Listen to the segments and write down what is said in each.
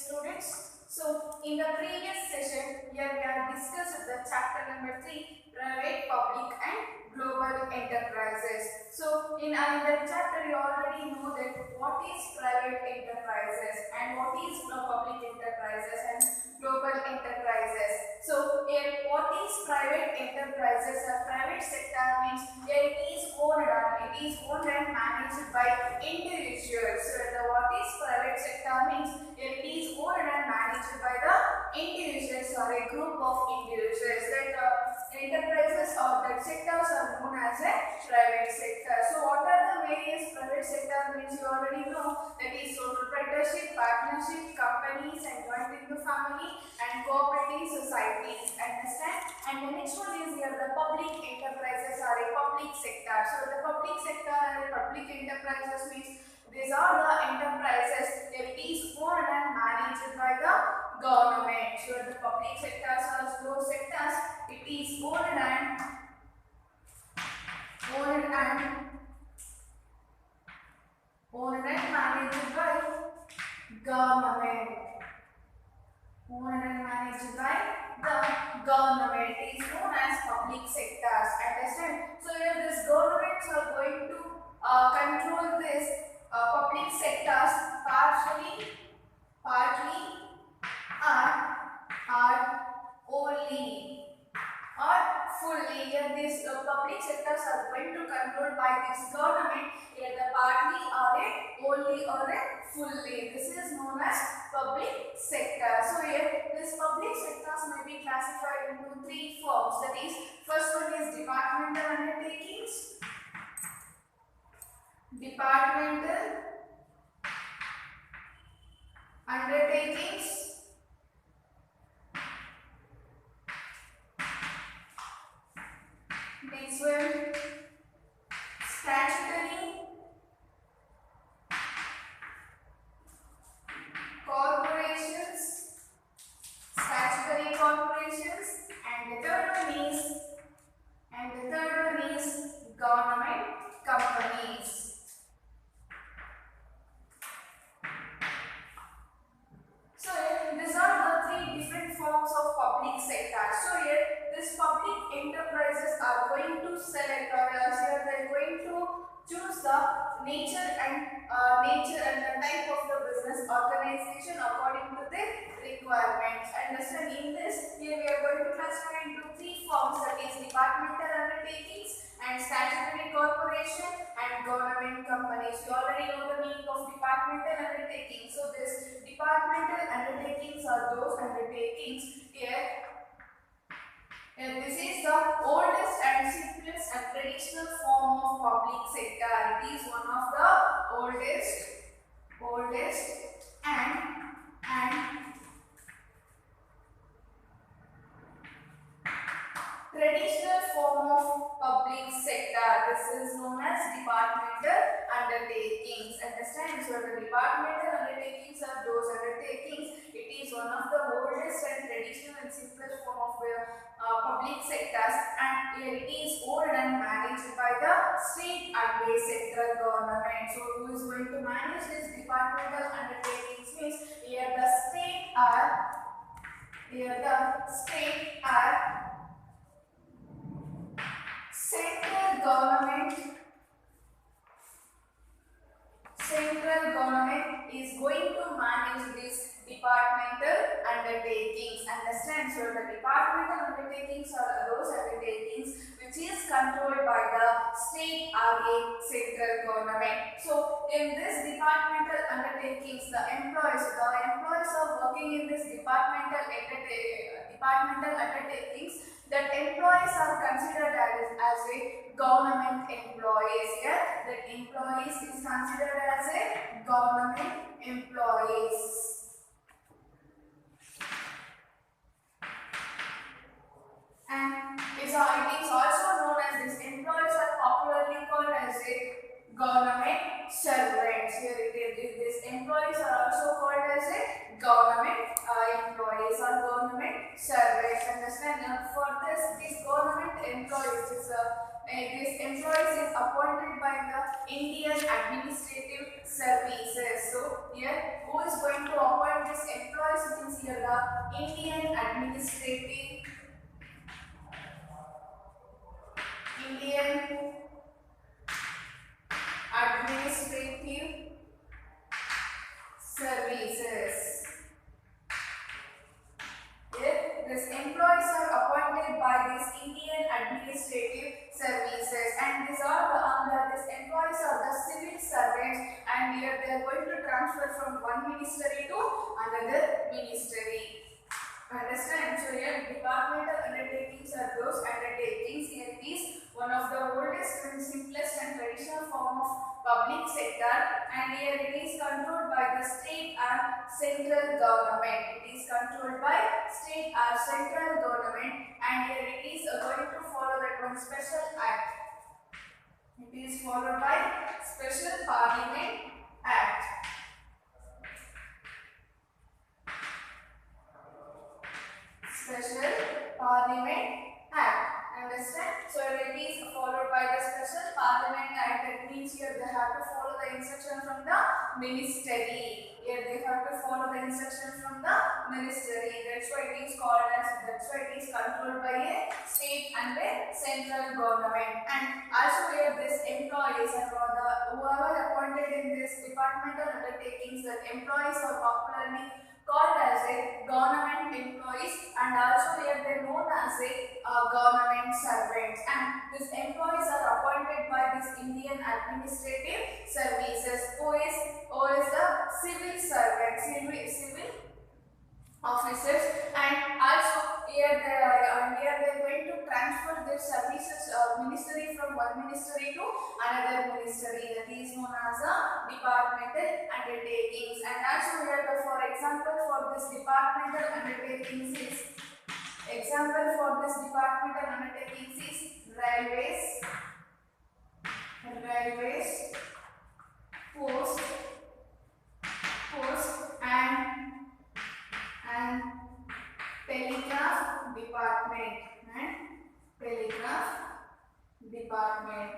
students. So in the previous session, here we have discussed the chapter number 3, private, public and global enterprises. So in the chapter you already know that what is private enterprises and what is public enterprises and global enterprises. So here what is private enterprises? A private sector means it is owned and managed by individuals. So what is private sector means it is owned and managed by the individuals or a group of individuals. That enterprises or that sectors are known as a private sector. So what are the various private sector means you already know, that is sole proprietorship, partnership, companies and joint into family and cooperative societies. Understand? And the next one is here the public enterprises are a public sector. So the public sector and public enterprises means these are the enterprises that is owned and managed by the government. So the public sectors are those sectors it is owned and managed by government. Owned and managed by the government is known as public sectors. Understand? So here these governments are going to control this public sectors partly or only or fully. Here these public sectors are going to controlled by this government, either partly or only or fully. This is known as public sector. So here this public sectors may be classified into three forms. That is, first one is departmental undertakings. Next one, statutory corporations, and the third one is government companies. So these are the three different forms of public sector. So here these public enterprises are going to select, or here they are going to choose the nature and the type of the business organization according to their requirements. Understand? In this, here we are going to classify into three forms, that is departmental undertakings and statutory corporation and government companies. You already know the meaning of departmental undertakings. So this departmental undertakings are those undertakings here. And this is the oldest and simplest and traditional form of public sector. It is one of the oldest and traditional form of public sector. This is known as departmental undertakings. Understand? So the departmental undertakings are those undertakings. It is one of the oldest and traditional and simplest form of public sectors, and it is owned and managed by the state and the central government. So who is going to manage this departmental undertakings means here the state are central government is going to manage this departmental undertakings. Understand? So the departmental undertakings are those undertakings which is controlled by the state or a central government. So in this departmental undertakings, the employees are working in this departmental undertakings. That employees are considered as a government employees. Here, that employees is considered as a government employees. And it is also known as these employees are popularly called as a government servants. Here these employees are also called as a government employees or government servants. Understand? Now for this government employees this employees is appointed by the Indian Administrative Services. So here who is going to appoint this employee? the Indian Administrative Services. Here, these employees are appointed by these Indian Administrative Services, and these employees are the civil servants, and here they are going to transfer from one ministry to another ministry. Understand? So here departmental undertakings are those undertakings. Here it is one of the oldest and simplest and traditional form of public sector, and here it is controlled by the state and central government. It is controlled by state or central government, and here it is going to follow that one special act. It is followed by Special Parliament Act. Special Parliament Act. Understand? So it is followed by the Special Parliament Act. That means here they have to follow the instruction from the ministry. Here they have to follow the instruction from the ministry. That's why it is called as. That's why it is controlled by a state and a central government. And also here these employees and whoever appointed in this departmental undertakings, the employees are popularly called as a government employees, and also here they are known as a government servants, and these employees are appointed by this Indian Administrative Services, who is the civil servants, civil officers, and also here they are going to transfer their services ministry from one ministry to another ministry. That is known as a departmental undertakings. And also here for example for this departmental undertakings is railways, post and telegraph department.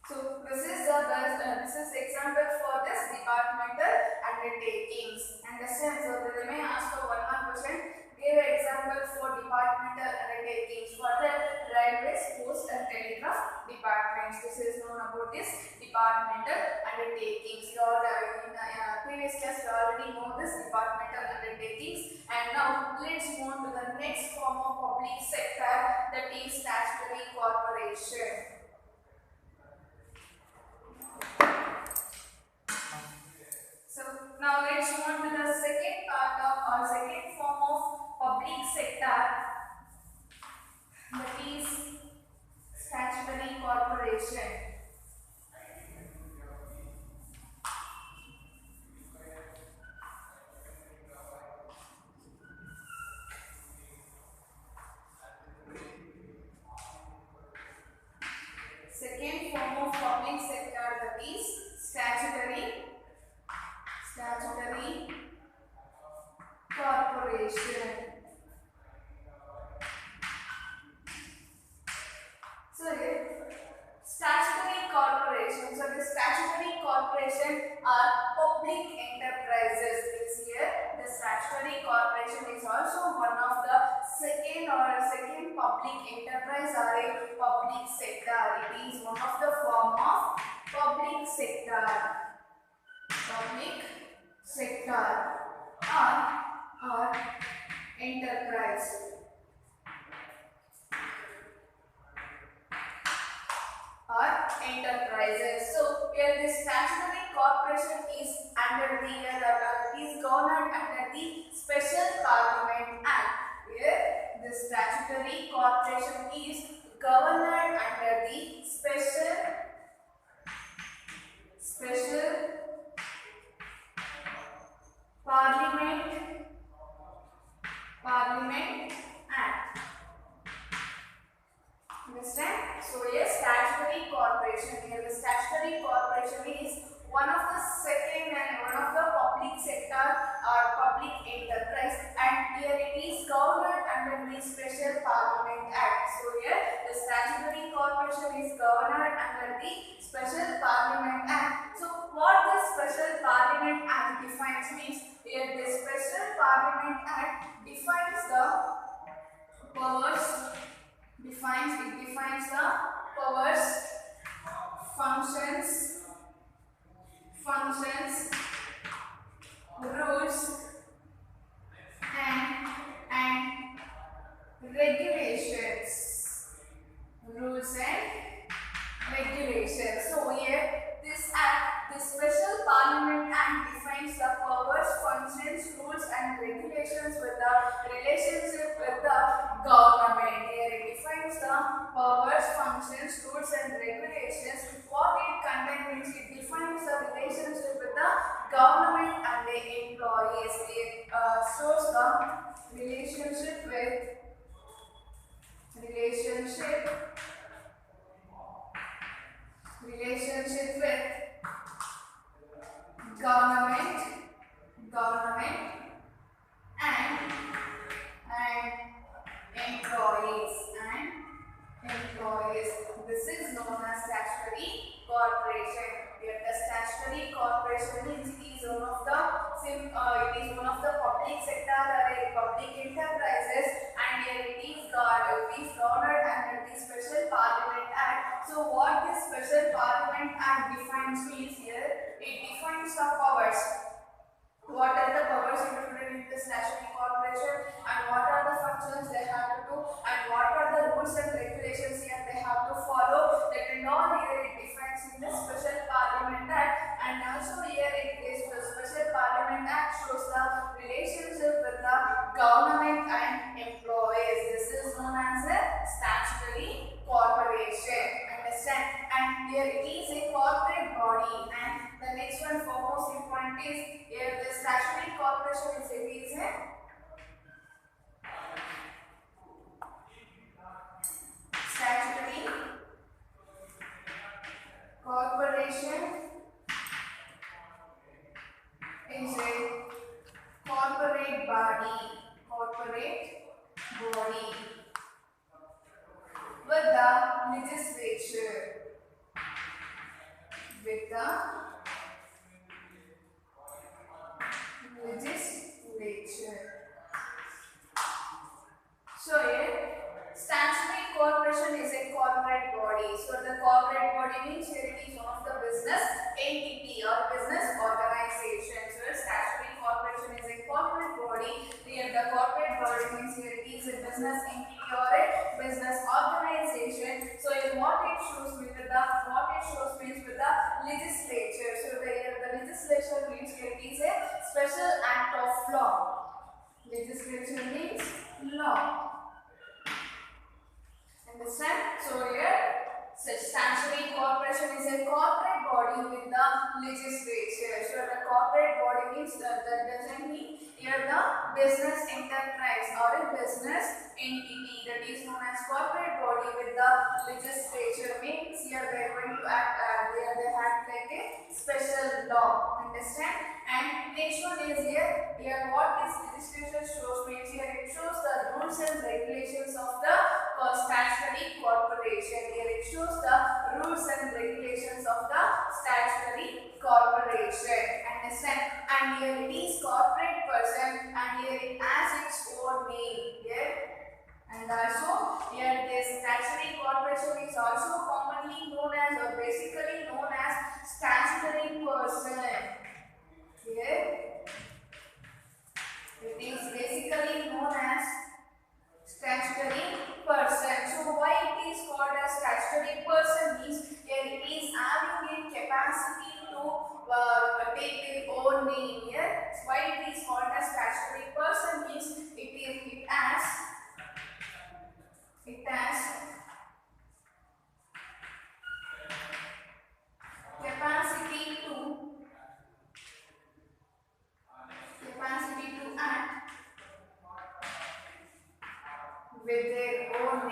So this is example for this departmental undertakings. Understand? So they may ask for one more question. Give an example for departmental undertakings for the railways, post and telegraph departments. This is known about this departmental undertakings. You all in previous class you already know this departmental undertakings. And now let's move to the next form of public sector, that is statutory corporation. So now let's move on to the second part of or second form of public sector, that is statutory corporation. Second form of public sector, that is statutory corporation. So statutory corporation. So the statutory corporation are public enterprises. This here the statutory corporation is also one of the second public enterprise or a public sector. It is one of the form of public sector. Or enterprise. Or enterprises. So here the statutory corporation is under the is governed under the Special Parliament Act. Here the statutory corporation is governed under the Special Parliament Act. Understand? So yes, statutory corporation. Here the statutory corporation is one of the second and one of the public sector or public enterprise, and here it is governed under the Special Parliament Act. So here the statutory corporation is governed under the Special Parliament Act. So what the Special Parliament Parliament Act defines means here this Special Parliament Act defines the powers, defines the powers, functions, rules and regulations. Rules and regulations. So here this act, this Special Parliament Act defines the powers, functions, rules and regulations with the relationship with the government. Here it defines the powers, functions, rules and regulations. What it contains means it defines the relationship with the government and the employees. It shows the relationship with government and employees This is known as statutory corporation. Here the statutory corporation means it is one of the public sector or a public enterprises, and here it is governed under the Special Parliament Act. So what this Special Parliament Act defines means here it defines the powers. What are the powers included in the statutory corporation, and what are the functions they have to do, and what are the rules and regulations here they have to follow. That and all here it defines in the Special Parliament Act, and also here it is the Special Parliament Act shows the relationship with the government and employees. This is known as a statutory corporation. Understand? And here it is a corporate body, and the next one foremost important is here the statutory corporation is a statutory corporation is a corporate body with the legislature. So here statutory corporation is a corporate body. So the corporate body means here it is one of the business entity or business organization. So statutory corporation is a corporate body. Here the corporate body means here it is a business entity or a business organization. So here what it shows means with the legislature. So here the legislature means here it is a special act of law. Legislature means law. Understand? So here statutory corporation is a corporate body with the legislature. So the corporate body means that doesn't mean here the business enterprise or a business entity, that is known as corporate body with the legislature means here they are going to act they act like a special law. Understand? And next one is here what this legislation shows means here it shows the rules and regulations of the statutory corporation. Here it shows the rules and regulations of the statutory corporation. Understand? And here it is corporate person, and here it has its own name here. And also here this statutory corporation is also commonly known as or basically known as statutory person. Here it is basically known as statutory person. So why it is called as statutory person means here it is having a capacity to take their own name here. So why it is called as statutory person means it has capacity to act with their own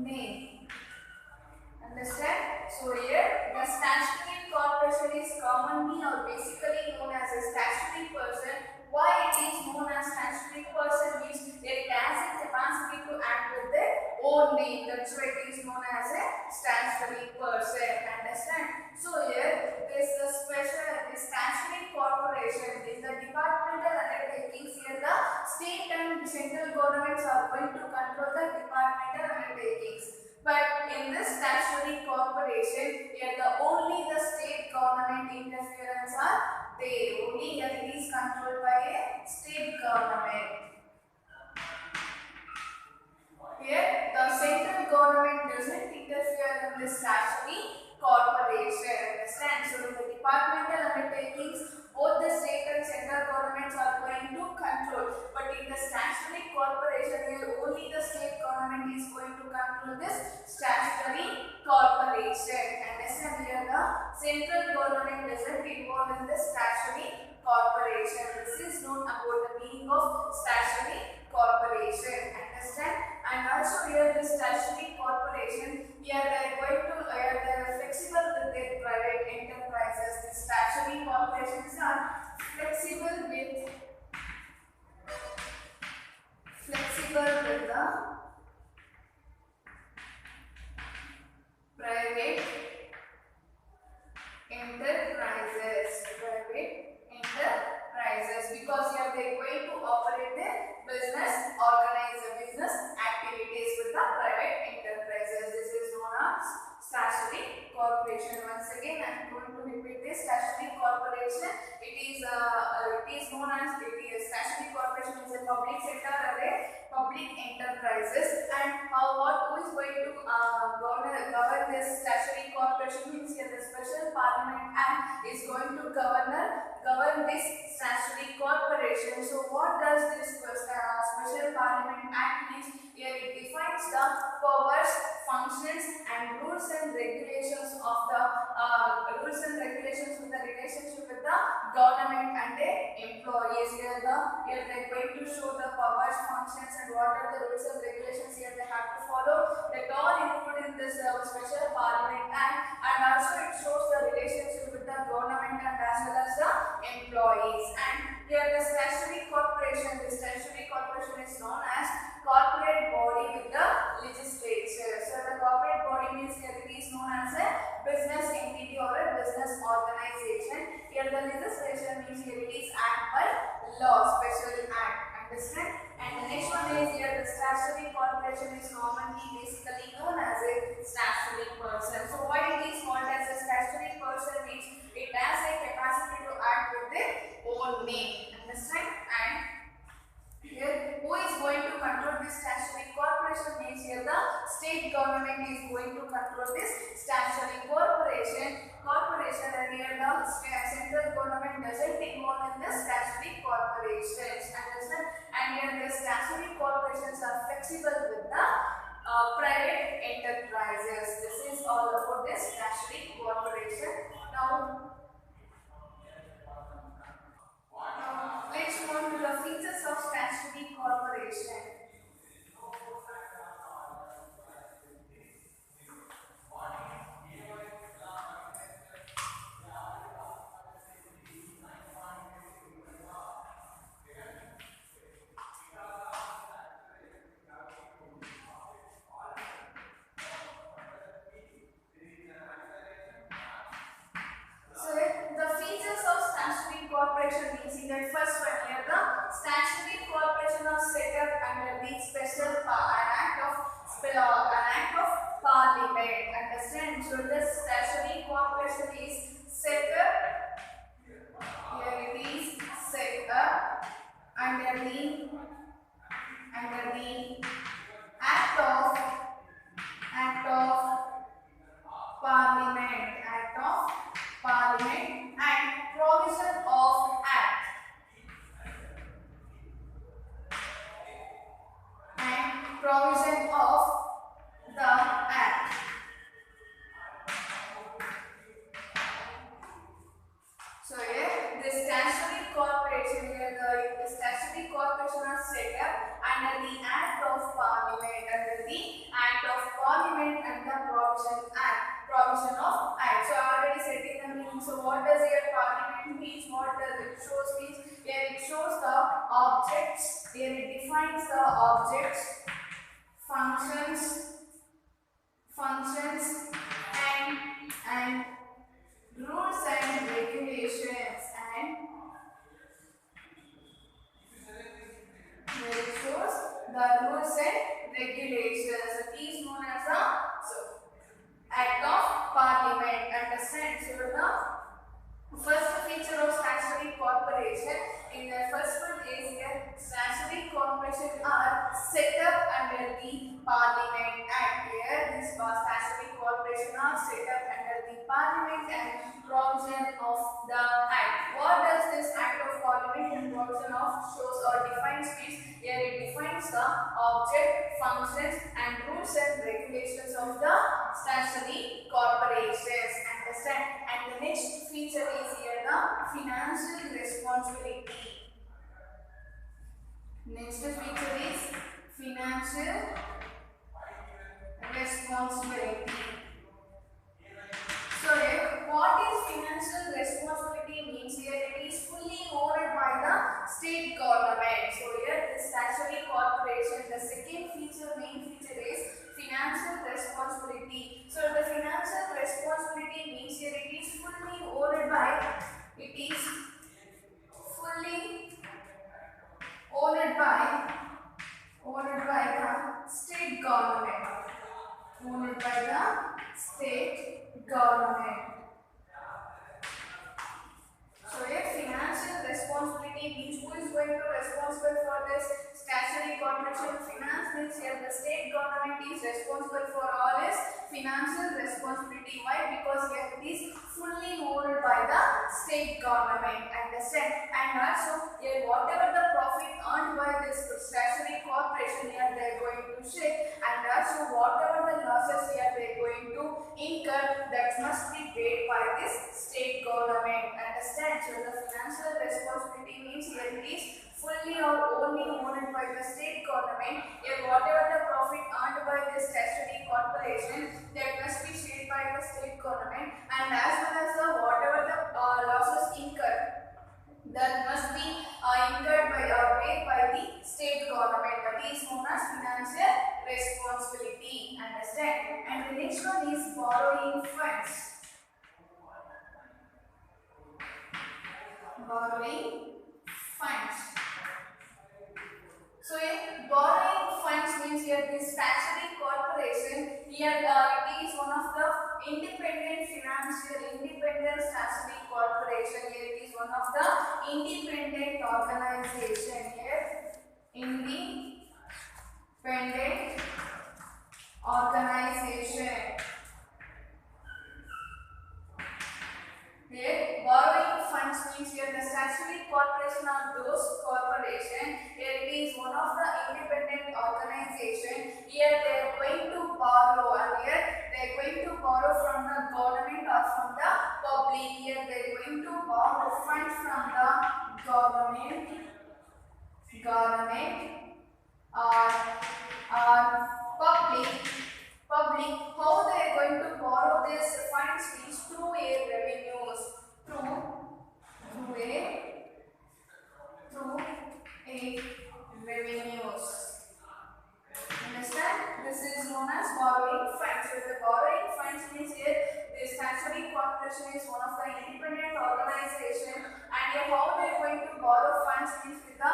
name. Understand? So here the statutory corporation is commonly or basically known as a statutory person. Why it is known as statutory person means it has a capacity to act with their own name. That's why it is known as a statutory person. Understand? So here they. Only here it is controlled by a state government. Here, the central government doesn't interfere in the statutory corporation. Understand? So, in the departmental undertakings, both the state and central governments are going to control. But in the statutory corporation, here only the state government is going to control this statutory corporation. Understand? Here, the central government doesn't involve in the statutory corporation. This is known about the meaning of statutory corporation. Understand? And also here the statutory corporation, here they are going to they are flexible with their private enterprises. The statutory corporations are flexible with the private enterprises, because here they are going to operate their business, organize the business activities with the private enterprises. This is known as statutory corporation. Once again, I am going to repeat this. Statutory corporation, it is known as statutory corporation is a public sector or a public enterprises. And who is going to govern this statutory corporation means here the special parliament act is going to govern this statutory corporation. So what does this special parliament act means? Here it defines the powers, functions and rules and regulations of the with the relationship with the government and the employees. Here they are going to show the powers, functions and what are the rules and regulations here they have to follow. That all included in this special parliament act, and also it shows the relationship with the government and as well as the employees. And here the statutory corporation is known as corporate body with the legislature. So the corporate body means here it is known as a business entity or a business organization. Here the legislation means here it is act by law, special act. Understand? And the next one is here the statutory corporation is commonly basically known as a statutory person. So what it is called as a statutory person means it has a capacity to act with their own name. Understand? And here, who is going to control this statutory corporation means here the state government is going to control this statutory corporation. And here the central government doesn't involve in the statutory corporations. Understand? And here the statutory corporations are flexible with the private enterprises. This is all about this statutory corporation. Now let's move on to the features of statutory corporation. Corporation means in that first one here the statutory corporation are set up under the special act of parliament. Understand? So the statutory corporation is set up. Here it is set up under the act of parliament and provision of act the act. So here the statutory corporation the statutory corporation are set up under the act of parliament and the provision of act. So I already said in the meaning. So what does here parliament means? What does it shows means? Here it shows the objects. Here it defines the objects, functions and rules and regulations. And here it shows the rules and regulations. It is known as the act of parliament. Understand? So the first feature of statutory object, functions, and rules and regulations of the statutory corporations. Understand? And the next feature is here the financial responsibility. Next feature is financial responsibility. So what is financial responsibility means here it is fully owned by the state government. So here the statutory corporation, the second feature, main feature is financial responsibility. So the financial responsibility means here it is fully owned by, it is fully owned by the state government. Owned by the state government. So a financial responsibility means who is going to responsible for this statutory corporation. Finance means here the state government is responsible for all its financial responsibility. Why? Because here it is fully owned by the state government. Understand? And also here whatever the profit earned by this statutory corporation here they are going to share, and also whatever the losses here they are going to incur, that must be paid by this state government. Understand? So the financial responsibility means here it is fully or only owned by the state government. Here whatever the profit earned by this statutory corporation that must be shared by the state government, and as well as the whatever the losses incurred that must be incurred by or paid by the state government. That is known as financial responsibility. Understand? And the next one is borrowing funds. Borrowing funds. So borrowing funds means here this statutory corporation here it is one of the independent statutory corporation. Here it is one of the independent organization. Here independent organization. Here borrowing funds means here the statutory corporation are those corporation. Here it is one of the independent organization. Here they are going to borrow, and here they are going to borrow from the government or from the public. Here they are going to borrow funds from the government or public. How they are going to borrow this funds is through a revenues, through a revenues. Understand? This is known as borrowing funds. So the borrowing funds means here the statutory corporation is one of the independent organization, and here how they are going to borrow funds means with the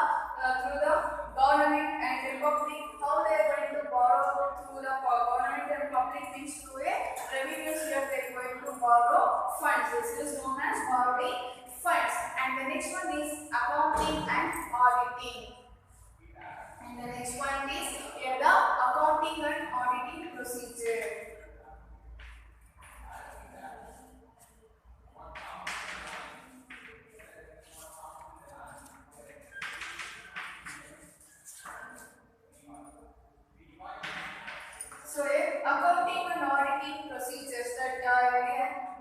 through the government and the public. How they are going to borrow through the government and public means through a revenues. Here they are going to borrow funds. This is known as borrowing funds. And the next one is accounting and auditing. And the next one is here the accounting and auditing procedure. So accounting and auditing procedures, that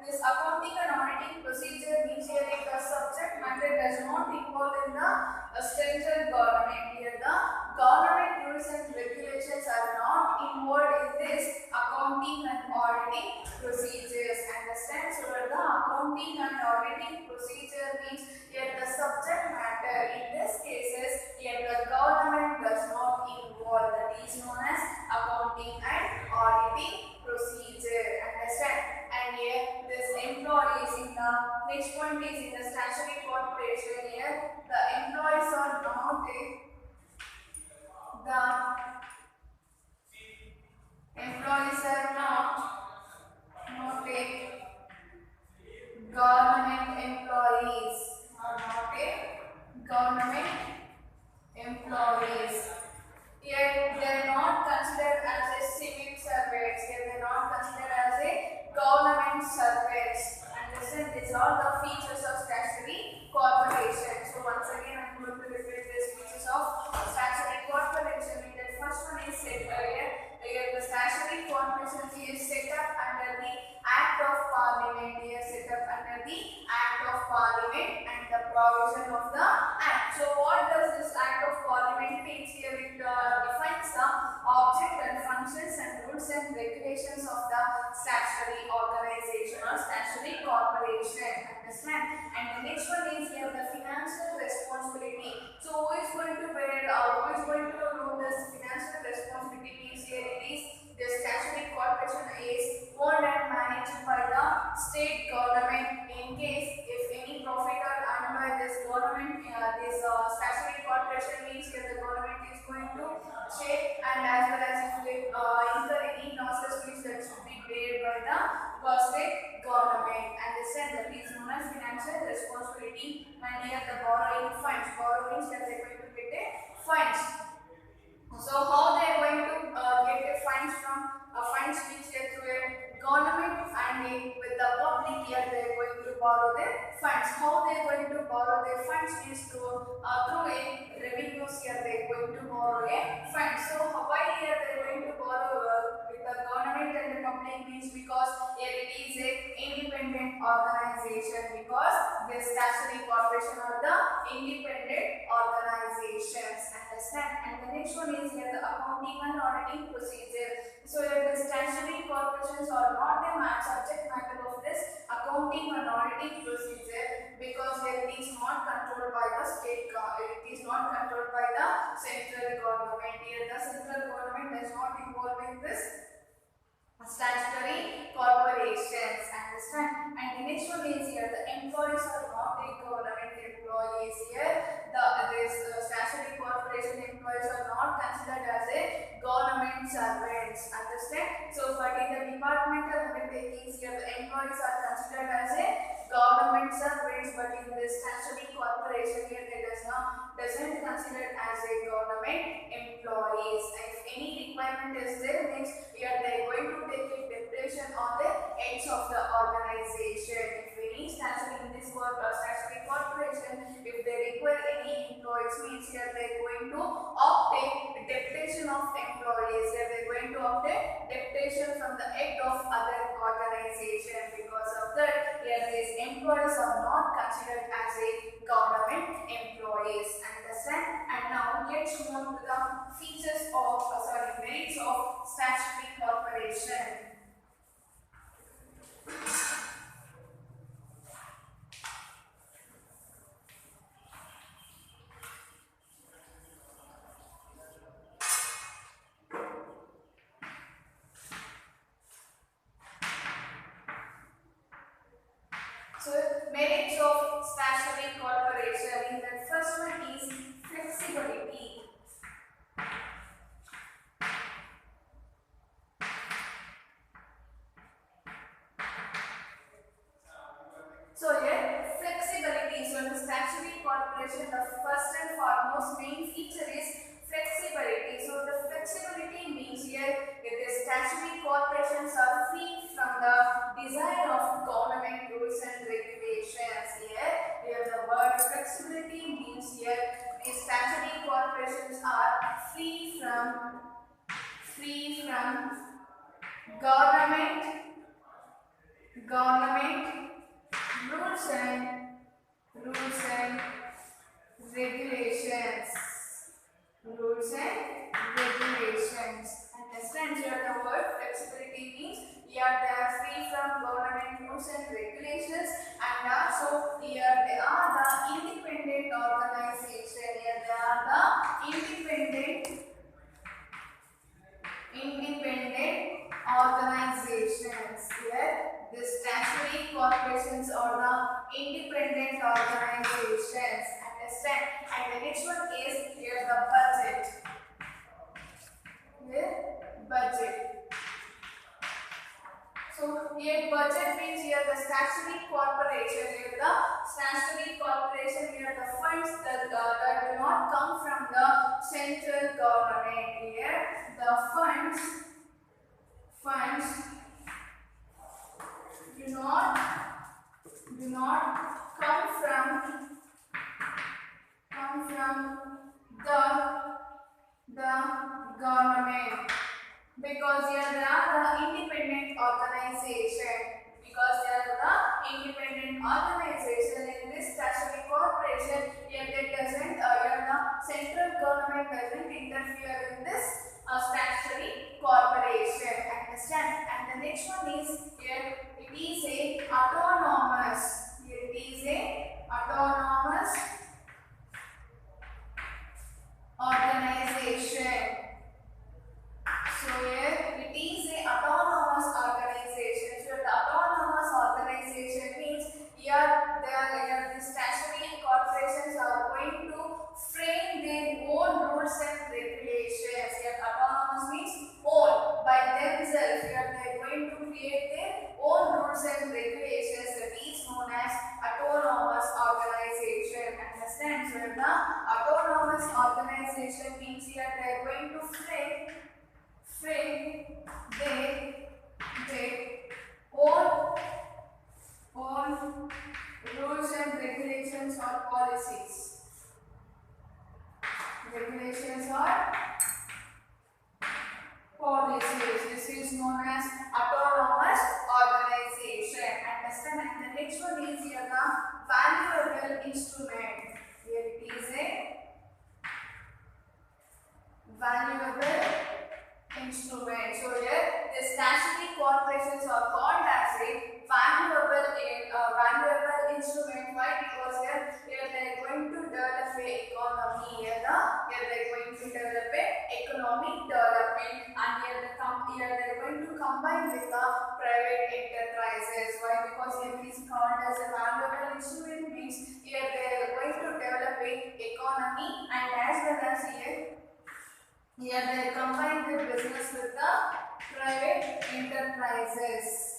this accounting and auditing procedure means here the subject matter does not involve in the central government. Here the government rules and regulations are not involved in this accounting and auditing procedures. Understand? So the accounting and auditing procedure means here the subject matter. In this cases here the government does not involve. That is known as accounting and auditing procedure. Understand? And here this employees in the next point is in the statutory corporation. Here the employees are not government employees, are not government employees. Here they are not considered as a civil servants. Here they are not considered as a government servants. Understand? These are the features of statutory corporation. So once again I am going to repeat these features of statutory corporation. The first one provision of the Act. So what does this Act of Parliament mean? Here it defines the object and functions and rules and regulations of the statutory organization or statutory corporation. Understand? And the next one is here the financial responsibility. So who is going to bear, who is going to know this financial responsibility means here it is the statutory corporation is owned and managed by the state government. In case if any profit are earned by this government, this statutory corporation means here the government is going to share, and as well as if they incur any losses which that should be paid by the state government. And this that is known as financial responsibility. And here the borrowing funds, borrowings that they are going to get a funds. So how they are going to get the funds from funds which they through a government and with the public, here they are going to borrow their funds. How they are going to borrow their funds is through a revenues, here they are going to borrow a fund. So why here they are going to borrow with the government and the public means because here it is a independent organization, because the statutory corporation are the independent organizations. Understand? And the next one is here the accounting and auditing procedure. So here the statutory corporations are not the subject matter of this accounting and auditing procedure, because here it is not controlled by the state government, it is not controlled by the central government. Here the central government does not involve in this statutory corporations. Understand? And the next one is here the employees are not the government employees. Here this statutory corporation employees are not considered as a government servants. Understand? So but in the departmental undertakings, here the employees are considered as a government servants, but in this statutory corporation here they doesn't considered as a government employees. If any requirement is there, means here they are going to take a deputation on the edge of the organization. If any statutory in this statutory corporation, if they require any employees, means here they are going to obtain deputation of employees. Here they are going to obtain deputation from the head of other organization. Because of that, here these employees are not considered as a government employees. Understand? And now let's move to the features of merits of statutory corporation. So merits of statutory corporation, the first one is flexibility. So here flexibility. So the statutory corporation, the first and foremost main feature is flexibility. So the flexibility means here that the statutory corporations are free from the desire of government rules and regulations. Here the word flexibility means here the statutory corporations are free from government rules and regulations. Understand? Here the word flexibility means here they are free from government rules and regulations, and also here they are the independent organization. Here they are the independent organizations. Here the statutory corporations are the independent organizations. Understand? And the next one is here the budget. Budget. So here budget means here the statutory corporation. Here the statutory corporation, here the funds that do not come from the central government. Here the funds do not come from the government, because here they are the independent organization. Because they are the independent organization in this statutory corporation, doesn't interfere in this statutory corporation. Understand? And the next one is here it is a autonomous. Here it is a autonomous organization. So here it is a autonomous organization. So the autonomous organization means here the statutory corporations are going to frame their own rules and regulations. Here autonomous means own by themselves. Here they are going to create their own rules and regulations. That is known as autonomous organization. Understand? So the autonomous organization means here they are going to frame their own rules and regulations or policies. Regulations or policies. This is known as autonomous organization. Understand? And the next one is here the valuable instrument. Here it is a valuable instrument. So here the statutory corporations are called as a valuable instrument. Why? Because here they are going to develop a economy. Here they are going to develop a economic development, and here they are going to combine with the private enterprises. Why? Because here it is called as a valuable instrument means here they are going to develop a economy, and as well as here they combine their business with the private enterprises.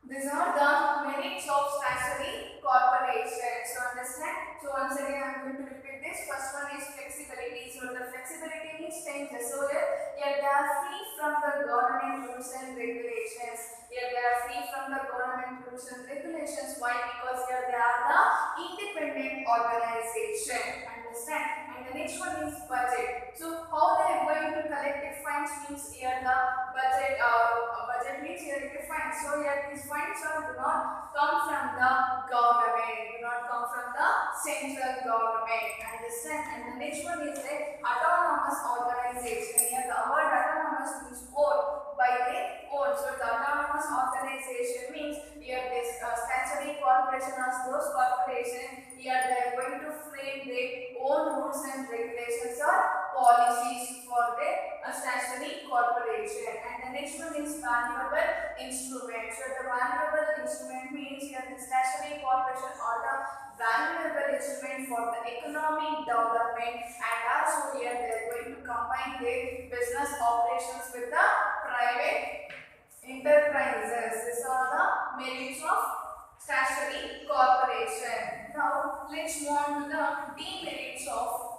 These are the merits of statutory corporation. So understand? So once again I am going to repeat this. First one is flexibility. So the flexibility means changes. So here they are free from the government rules and regulations. Here they are free from the government rules and regulations. Why? Because here they are the independent organization. Understand? And the next one is budget. So how they are going to collect funds means here the budget means here it is funds. So here these funds do not come from the government, do not come from the central government. Understand? And the next one is the autonomous organization. Here the word autonomous means own, by their own. So the autonomous organization means here this statutory corporation or those corporations here they are going to frame their own rules and regulations or policies for their statutory corporation. And the next one is valuable instrument. So the valuable instrument means here the statutory corporation or the valuable instrument for the economic development, and also here they are going to combine their business operations with the private enterprises. These are the merits of statutory corporation. Now let's move on to the demerits of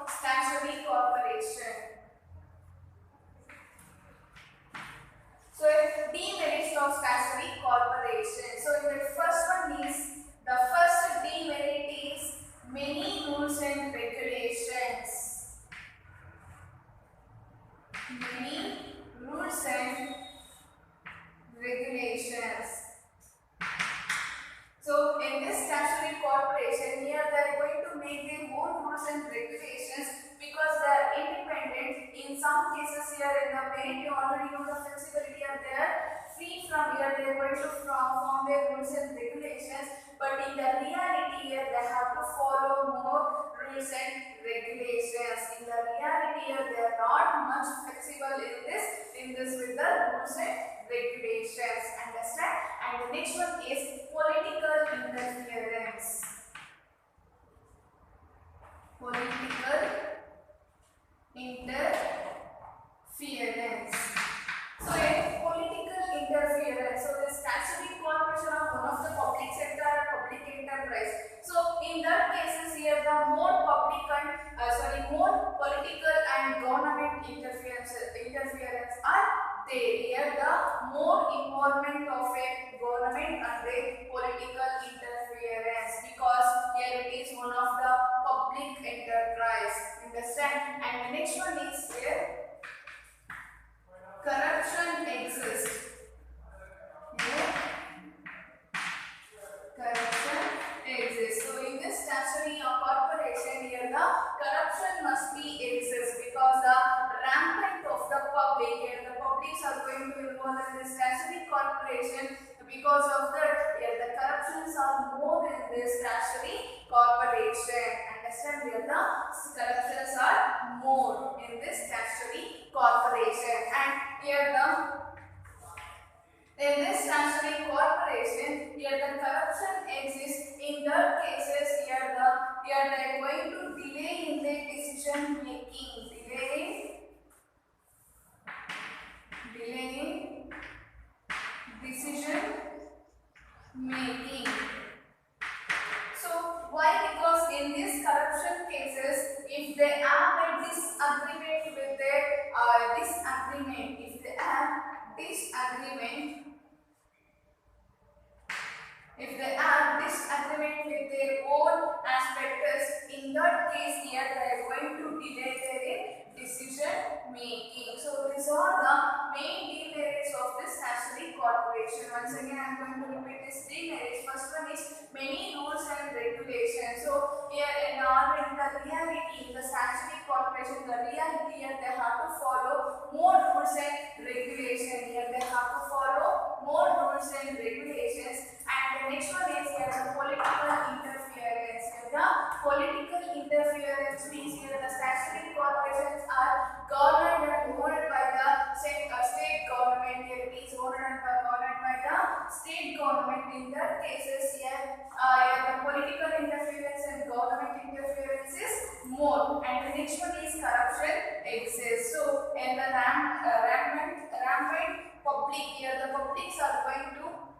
statutory corporation. So demerits of statutory corporation. So the first one is the first demerit is many rules and regulations. Many rules and regulations. So in this statutory corporation here they are going to make their own rules and regulations because they are independent. In some cases here in the merit you already know the flexibility are there, free from here they are going to form their rules and regulations, but in the reality here they have to follow more rules and regulations. In the reality here they are not much flexible in this with the rules and regulations. Understand? And the next one is political interference. Political interference. So political interference. So the statutory corporation of one of the public sector or public enterprise. So in that cases here the more more political and government interference are there. Here the more involvement of a government and a political interference, because here it is one of the public enterprise. Understand? And the next one is here corruption exists. Here, corruption exists. So in this statutory corporation, here the corruption must be exist because the rampant of the public, here the publics are going to involve in this statutory corporation. Because of that, here the corruptions are more in this statutory corporation. Understand? Here the corruptions are more in this statutory corporation, and here the in this statutory corporation, here the corruption exists. In the cases, here they are going to delay in the decision making. Delaying decision making. So why? Because in these corruption cases, if they have a disagreement with their if they have disagreement with their own aspects, in that case here they are going to delay their decision making. So these are the main demerits of this statutory corporation. Once again I am going to repeat these demerits. First one is many rules and regulations. So here in the reality in the statutory corporation, the reality here they have to follow more rules and regulations. Here they have to follow more rules and regulations. And the next one is here the political interference. The political interference means here the statutory corporations are governed and owned by the state government. Here it is owned and governed by the state government. In that cases here, the political interference and government interference is more. And the next one is corruption exists. So in the rampant public, here the publics are going to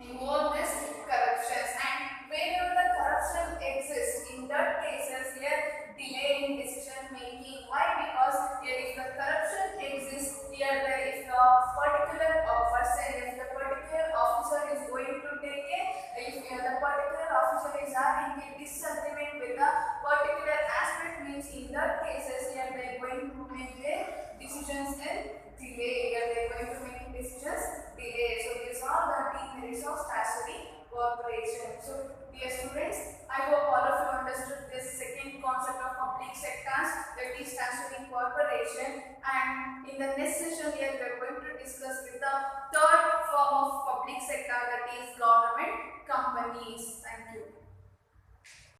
involve this corruptions, and wherever the corruption exists, in that cases here delay in decision making. Why? Because here if the corruption exists, here if the particular officer is going to take if the particular officer is having a disagreement with the particular aspect, means in that cases here they are going to make their decisions in delay. Here they are going to make decisions delay. So these are the demerits of statutory corporation. So dear students, I hope all of you understood this second concept of public sectors, that is statutory corporation. And in the next session here we are going to discuss with the third form of public sector, that is government companies. Thank you.